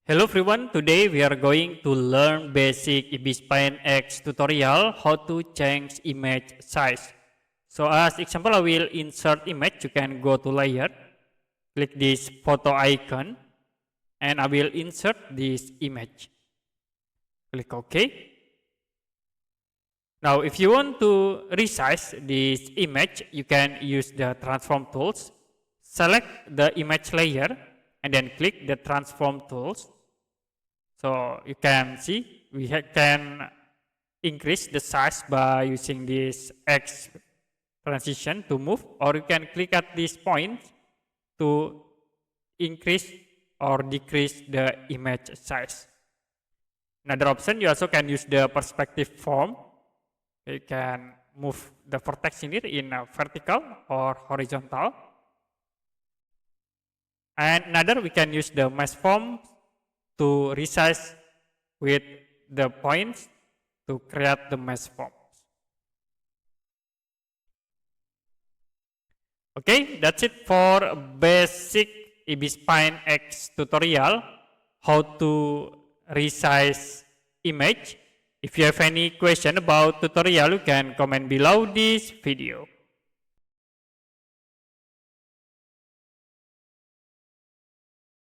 Hello everyone, today we are going to learn basic Ibis Paint X tutorial how to change image size. So as example, I will insert image. You can go to layer, click this photo icon, and I will insert this image. Click OK. Now if you want to resize this image, you can use the transform tools. Select the image layer and then click the transform tools. So you can see we can increase the size by using this X transition to move, or you can click at this point to increase or decrease the image size. Another option, you also can use the perspective form. You can move the vertex in it in vertical or horizontal. And another, we can use the mesh form to resize with the points to create the mesh forms. Okay, that's it for basic Ibis Paint X tutorial, how to resize image. If you have any question about tutorial, you can comment below this video.